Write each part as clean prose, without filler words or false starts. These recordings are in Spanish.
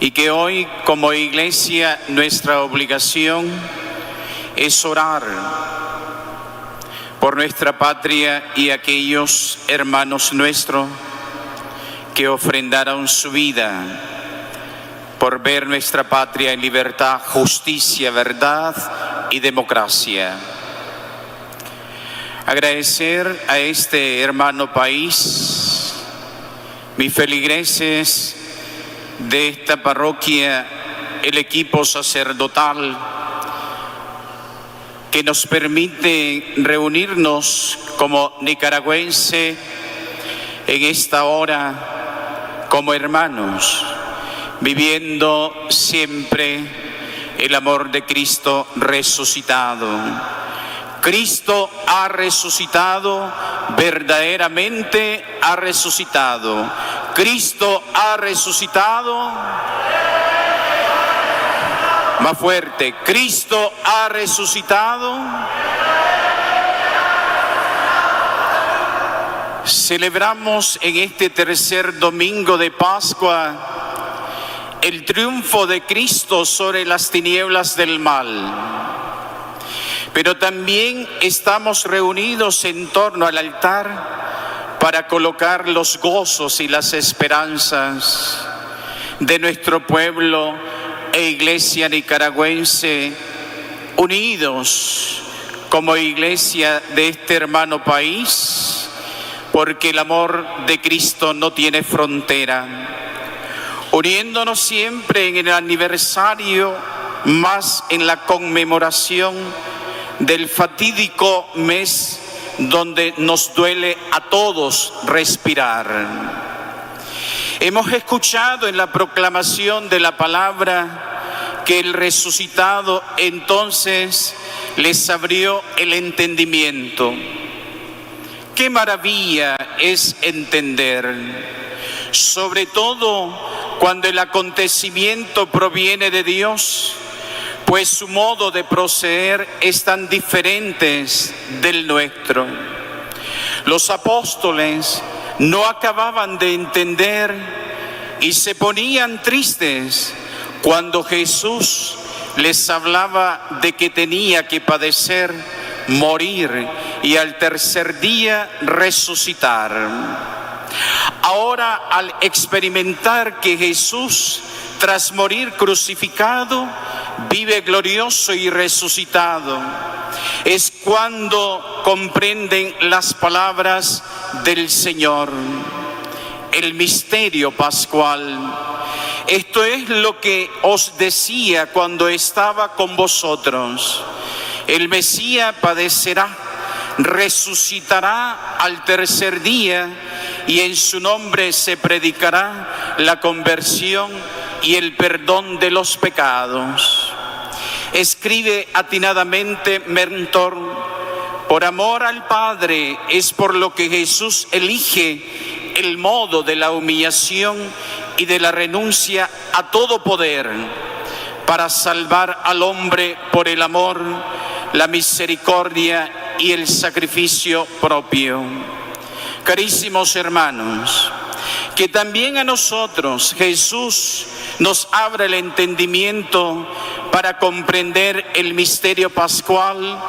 y que hoy como iglesia nuestra obligación es orar por nuestra patria y aquellos hermanos nuestros que ofrendaron su vida por ver nuestra patria en libertad, justicia, verdad y democracia. Agradecer a este hermano país, mis feligreses de esta parroquia, el equipo sacerdotal que nos permite reunirnos como nicaragüense en esta hora como hermanos, viviendo siempre el amor de Cristo resucitado. Cristo ha resucitado, verdaderamente ha resucitado. Cristo ha resucitado. Más fuerte, Cristo ha resucitado. Celebramos en este tercer domingo de Pascua el triunfo de Cristo sobre las tinieblas del mal. Pero también estamos reunidos en torno al altar para colocar los gozos y las esperanzas de nuestro pueblo e iglesia nicaragüense, unidos como iglesia de este hermano país, porque el amor de Cristo no tiene frontera. Uniéndonos siempre en el aniversario, más en la conmemoración del fatídico mes donde nos duele a todos respirar. Hemos escuchado en la proclamación de la palabra que el resucitado entonces les abrió el entendimiento. Qué maravilla es entender, sobre todo cuando el acontecimiento proviene de Dios, pues su modo de proceder es tan diferente del nuestro. Los apóstoles no acababan de entender y se ponían tristes cuando Jesús les hablaba de que tenía que padecer, morir y al tercer día resucitar. Ahora, al experimentar que Jesús, tras morir crucificado, vive glorioso y resucitado, es cuando comprenden las palabras del Señor, el misterio pascual. Esto es lo que os decía cuando estaba con vosotros. El Mesías padecerá, resucitará al tercer día y en su nombre se predicará la conversión y el perdón de los pecados. Escribe atinadamente Mentor: por amor al Padre es por lo que Jesús elige el modo de la humillación y de la renuncia a todo poder para salvar al hombre por el amor, la misericordia y el sacrificio propio. Carísimos hermanos, que también a nosotros Jesús nos abra el entendimiento para comprender el misterio pascual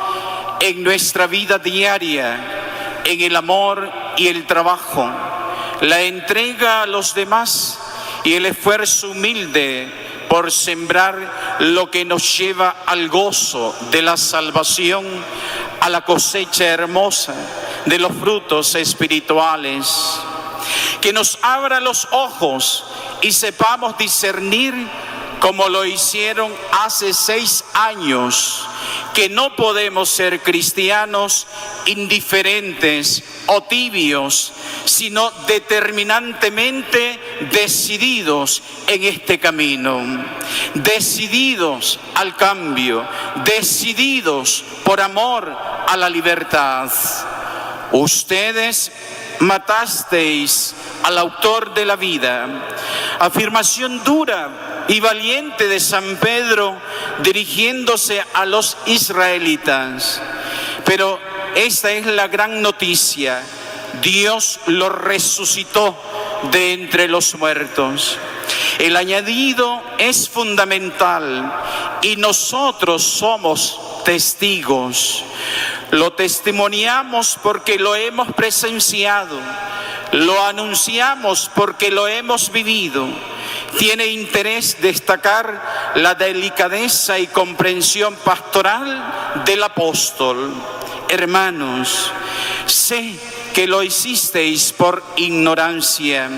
en nuestra vida diaria, en el amor y el trabajo, la entrega a los demás y el esfuerzo humilde por sembrar lo que nos lleva al gozo de la salvación, a la cosecha hermosa de los frutos espirituales. Que nos abra los ojos y sepamos discernir, como lo hicieron hace 6 años, que no podemos ser cristianos indiferentes o tibios, sino determinantemente decididos en este camino, decididos al cambio, decididos por amor a la libertad. Ustedes matasteis al autor de la vida. Afirmación dura y valiente de San Pedro dirigiéndose a los israelitas. Pero esta es la gran noticia: Dios lo resucitó de entre los muertos. El añadido es fundamental y nosotros somos testigos. Lo testimoniamos porque lo hemos presenciado, lo anunciamos porque lo hemos vivido. Tiene interés destacar la delicadeza y comprensión pastoral del apóstol. Hermanos, sé que lo hicisteis por ignorancia,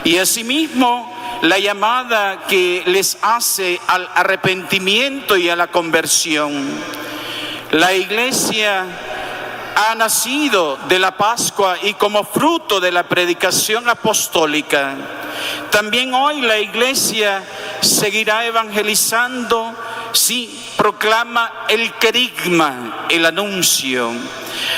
y asimismo la llamada que les hace al arrepentimiento y a la conversión. La Iglesia ha nacido de la Pascua y como fruto de la predicación apostólica. También hoy la Iglesia seguirá evangelizando si proclama el querigma, el anuncio.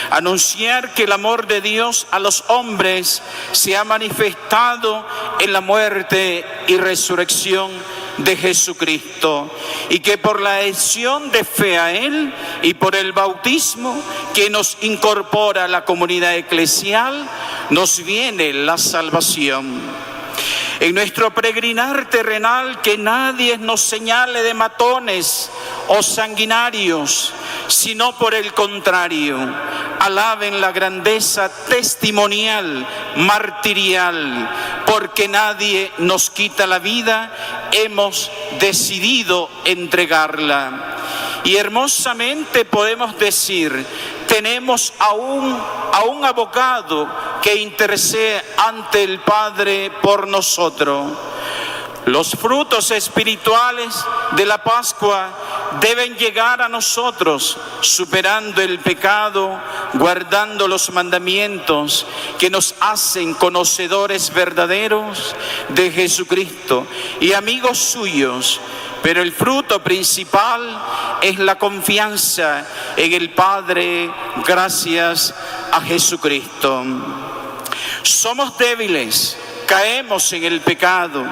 Anunciar que el amor de Dios a los hombres se ha manifestado en la muerte y resurrección de Jesucristo, y que por la adhesión de fe a Él y por el bautismo que nos incorpora a la comunidad eclesial, nos viene la salvación. En nuestro peregrinar terrenal, que nadie nos señale de matones o sanguinarios, sino por el contrario, alaben la grandeza testimonial, martirial, porque nadie nos quita la vida, hemos decidido entregarla. Y hermosamente podemos decir, tenemos a un abogado que intercede ante el Padre por nosotros. Los frutos espirituales de la Pascua deben llegar a nosotros, superando el pecado, guardando los mandamientos que nos hacen conocedores verdaderos de Jesucristo y amigos suyos. Pero el fruto principal es la confianza en el Padre gracias a Jesucristo. Somos débiles, caemos en el pecado,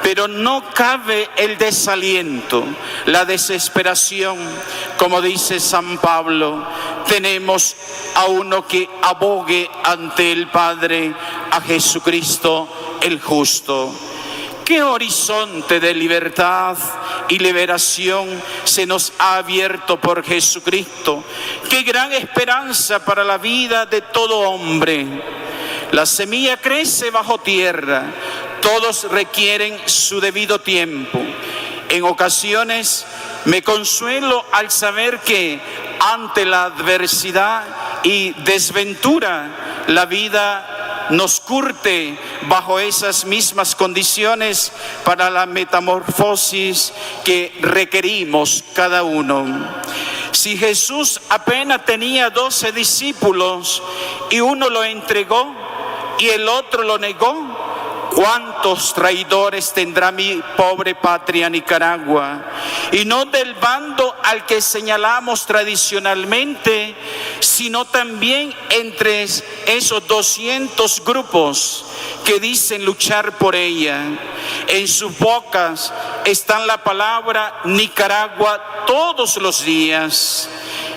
pero no cabe el desaliento, la desesperación. Como dice San Pablo, tenemos a uno que abogue ante el Padre, a Jesucristo el justo. ¿Qué horizonte de libertad y liberación se nos ha abierto por Jesucristo? ¡Qué gran esperanza para la vida de todo hombre! La semilla crece bajo tierra, todos requieren su debido tiempo. En ocasiones me consuelo al saber que ante la adversidad y desventura, la vida nos curte bajo esas mismas condiciones para la metamorfosis que requerimos cada uno. Si Jesús apenas tenía 12 discípulos y uno lo entregó y el otro lo negó, ¿cuántos traidores tendrá mi pobre patria Nicaragua? Y no del bando al que señalamos tradicionalmente, sino también entre esos 200 grupos que dicen luchar por ella. En sus bocas están la palabra Nicaragua todos los días,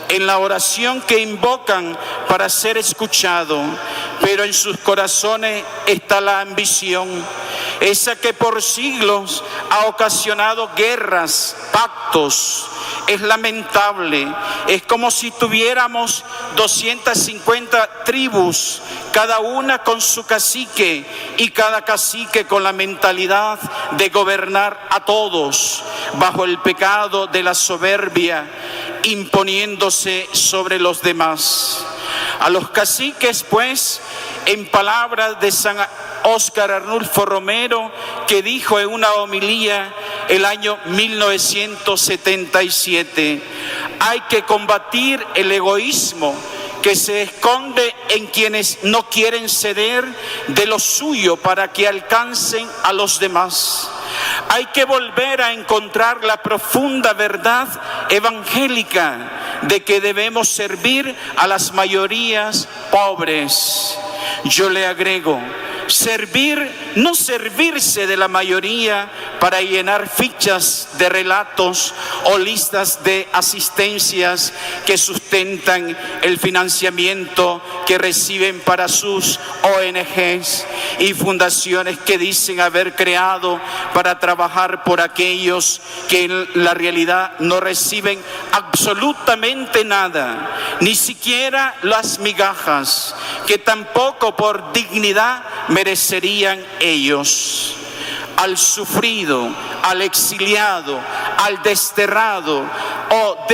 en la oración que invocan para ser escuchado, pero en sus corazones está la ambición, esa que por siglos ha ocasionado guerras, pactos. Es lamentable, es como si tuviéramos 250 tribus, cada una con su cacique y cada cacique con la mentalidad de gobernar a todos bajo el pecado de la soberbia, imponiéndose sobre los demás. A los caciques, pues, en palabras de San Óscar Arnulfo Romero, que dijo en una homilía el año 1977, hay que combatir el egoísmo que se esconde en quienes no quieren ceder de lo suyo para que alcancen a los demás. Hay que volver a encontrar la profunda verdad evangélica de que debemos servir a las mayorías pobres. Yo le agrego, servir no servirse de la mayoría para llenar fichas de relatos o listas de asistencias que sustentan el financiamiento que reciben para sus ONGs y fundaciones que dicen haber creado para trabajar por aquellos que en la realidad no reciben absolutamente nada, ni siquiera las migajas que tampoco por dignidad merecerían ellos. Al sufrido, al exiliado, al desterrado o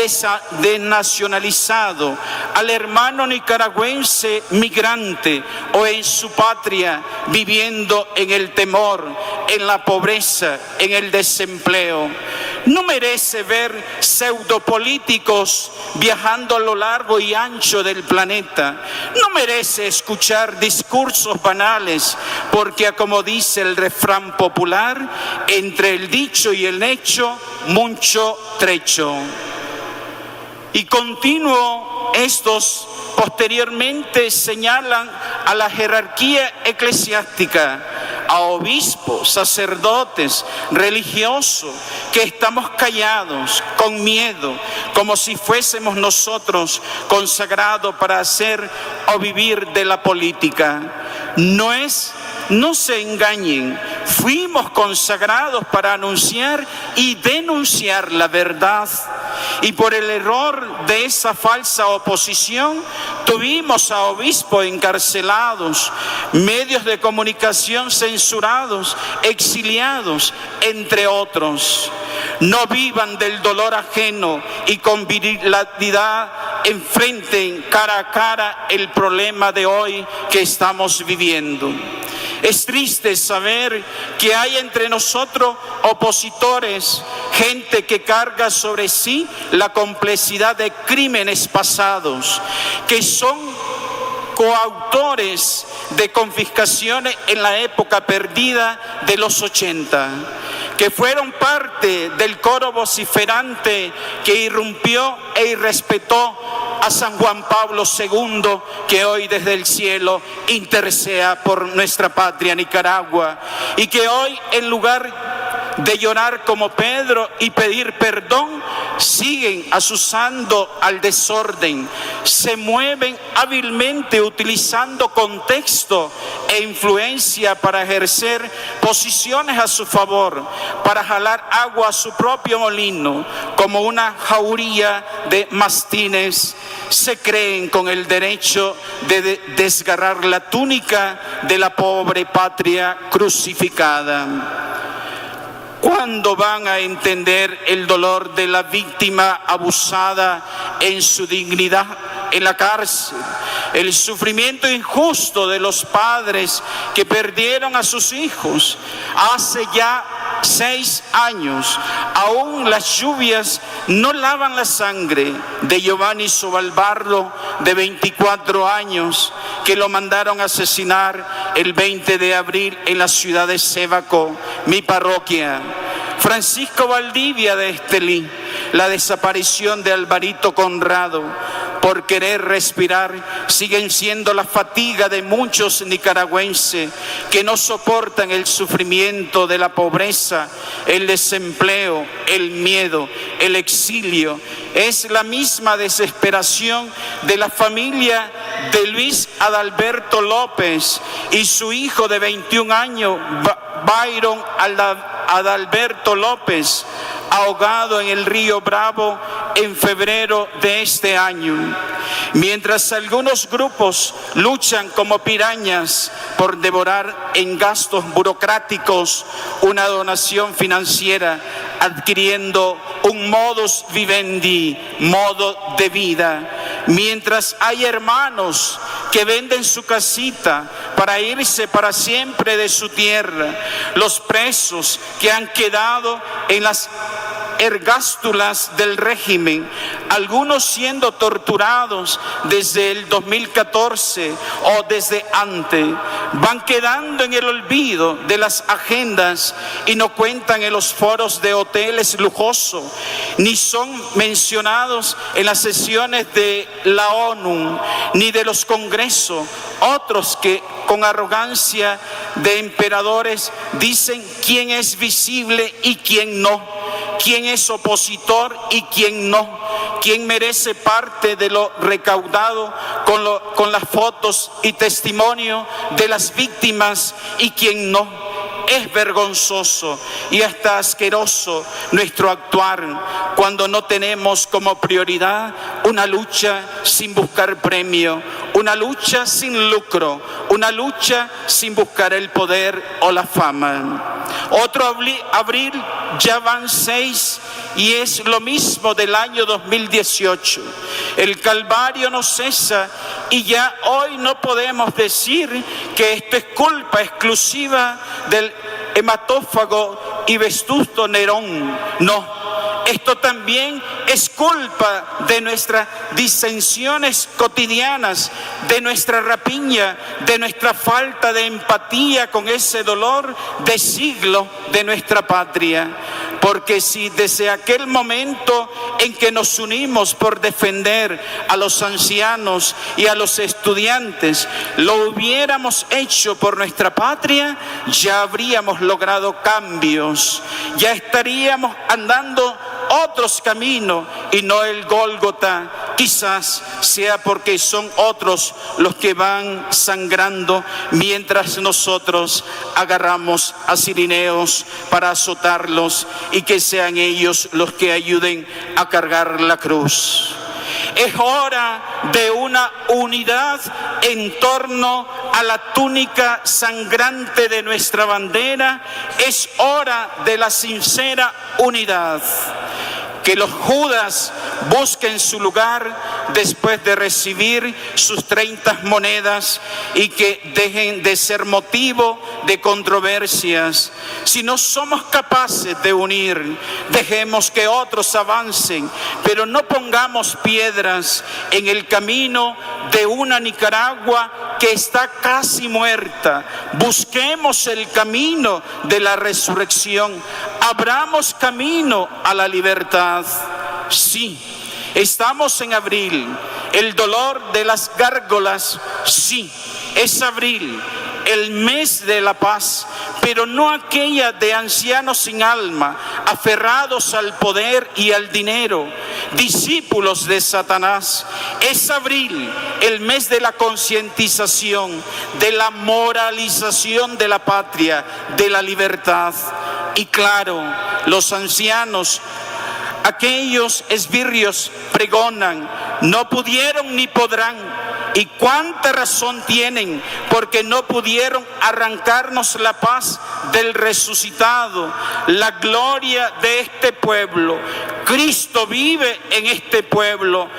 desnacionalizado, al hermano nicaragüense migrante o en su patria viviendo en el temor, en la pobreza, en el desempleo. No merece ver pseudopolíticos viajando a lo largo y ancho del planeta. No merece escuchar discursos banales, porque como dice el refrán popular, entre el dicho y el hecho, mucho trecho. Y continuo, estos posteriormente señalan a la jerarquía eclesiástica, a obispos, sacerdotes, religiosos, que estamos callados, con miedo, como si fuésemos nosotros consagrados para hacer o vivir de la política. No se engañen, fuimos consagrados para anunciar y denunciar la verdad. Y por el error de esa falsa oposición, tuvimos a obispos encarcelados, medios de comunicación censurados, exiliados, entre otros. No vivan del dolor ajeno y con virilidad enfrenten cara a cara el problema de hoy que estamos viviendo. Es triste saber que hay entre nosotros opositores, gente que carga sobre sí la complejidad de crímenes pasados, que son coautores de confiscaciones en la época perdida de los 80, que fueron parte del coro vociferante que irrumpió e irrespetó a San Juan Pablo II, que hoy desde el cielo interceda por nuestra patria Nicaragua, y que hoy, en lugar de llorar como Pedro y pedir perdón, siguen asusando al desorden, se mueven hábilmente utilizando contexto e influencia para ejercer posiciones a su favor, para jalar agua a su propio molino, como una jauría de mastines. Se creen con el derecho de desgarrar la túnica de la pobre patria crucificada. ¿Cuándo van a entender el dolor de la víctima abusada en su dignidad en la cárcel? El sufrimiento injusto de los padres que perdieron a sus hijos hace ya 6 años. Aún las lluvias no lavan la sangre de Giovanni Sobalbardo, de 24 años, que lo mandaron a asesinar el 20 de abril en la ciudad de Sébaco, mi parroquia. Francisco Valdivia de Estelí, la desaparición de Alvarito Conrado, por querer respirar, siguen siendo la fatiga de muchos nicaragüenses que no soportan el sufrimiento de la pobreza, el desempleo, el miedo, el exilio. Es la misma desesperación de la familia de Luis Adalberto López y su hijo de 21 años, Byron Adalberto López, ahogado en el río Bravo en febrero de este año. Mientras algunos grupos luchan como pirañas por devorar en gastos burocráticos una donación financiera, adquiriendo un modus vivendi, modo de vida. Mientras hay hermanos que venden su casita para irse para siempre de su tierra, los presos que han quedado en las ergástulas del régimen, algunos siendo torturados desde el 2014 o desde antes, van quedando en el olvido de las agendas y no cuentan en los foros de hoteles lujosos, ni son mencionados en las sesiones de la ONU, ni de los congresos. Otros que con arrogancia de emperadores dicen quién es visible y quién no, quién es opositor y quién no, quién merece parte de lo recaudado con las fotos y testimonio de las víctimas y quién no. Es vergonzoso y hasta asqueroso nuestro actuar cuando no tenemos como prioridad una lucha sin buscar premio, una lucha sin lucro, una lucha sin buscar el poder o la fama. Otro abril, ya van 6 y es lo mismo del año 2018. El calvario no cesa y ya hoy no podemos decir que esto es culpa exclusiva del hematófago y vestusto Nerón. No. Esto también es culpa de nuestras disensiones cotidianas, de nuestra rapiña, de nuestra falta de empatía con ese dolor de siglo de nuestra patria. Porque si desde aquel momento en que nos unimos por defender a los ancianos y a los estudiantes, lo hubiéramos hecho por nuestra patria, ya habríamos logrado cambios, ya estaríamos andando otros caminos y no el Gólgota. Quizás sea porque son otros los que van sangrando mientras nosotros agarramos a cirineos para azotarlos y que sean ellos los que ayuden a cargar la cruz. Es hora de una unidad en torno a la túnica sangrante de nuestra bandera. Es hora de la sincera unidad. Que los Judas busquen su lugar después de recibir sus 30 monedas y que dejen de ser motivo de controversias. Si no somos capaces de unir, dejemos que otros avancen, pero no pongamos piedras en el camino de una Nicaragua que está casi muerta. Busquemos el camino de la resurrección. Abramos camino a la libertad. Sí, estamos en abril. El dolor de las gárgolas, sí, es abril, el mes de la paz, pero no aquella de ancianos sin alma, aferrados al poder y al dinero, discípulos de Satanás. Es abril, el mes de la concientización, de la moralización de la patria, de la libertad. Y claro, los ancianos, aquellos esbirrios pregonan, no pudieron ni podrán. Y cuánta razón tienen, porque no pudieron arrancarnos la paz del resucitado, la gloria de este pueblo. Cristo vive en este pueblo.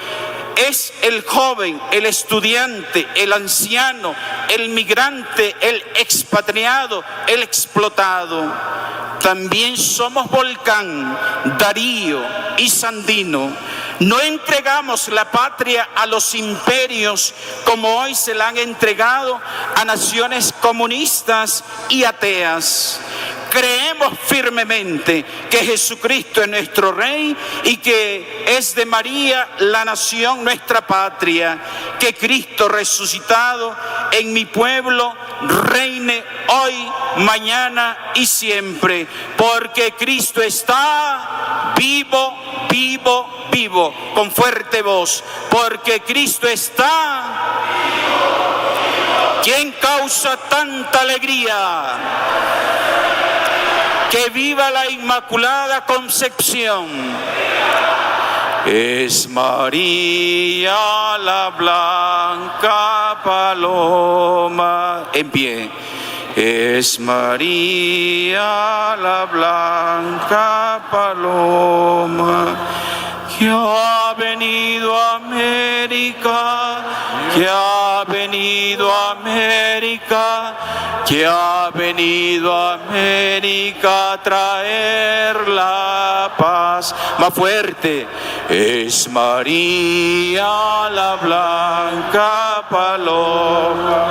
Es el joven, el estudiante, el anciano, el migrante, el expatriado, el explotado. También somos Volcán, Darío y Sandino. No entregamos la patria a los imperios como hoy se la han entregado a naciones comunistas y ateas. Creemos firmemente que Jesucristo es nuestro Rey y que es de María la nación nuestra patria. Que Cristo resucitado en mi pueblo reine hoy, mañana y siempre. Porque Cristo está vivo, vivo, vivo. Con fuerte voz. Porque Cristo está. ¿Quién causa tanta alegría? Que viva la Inmaculada Concepción. Es María la blanca paloma. En pie. Es María la blanca paloma que ha venido a América, que ha venido a América, que ha venido a América a traer la paz. Más fuerte. Es María la blanca paloma.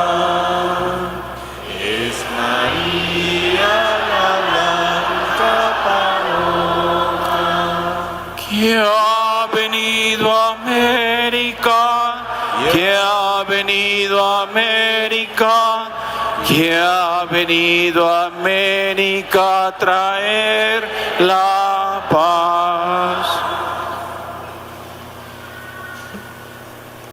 Es María la blanca paloma. Que ha venido a América, que ha venido a América, que ha venido a América a traer la paz.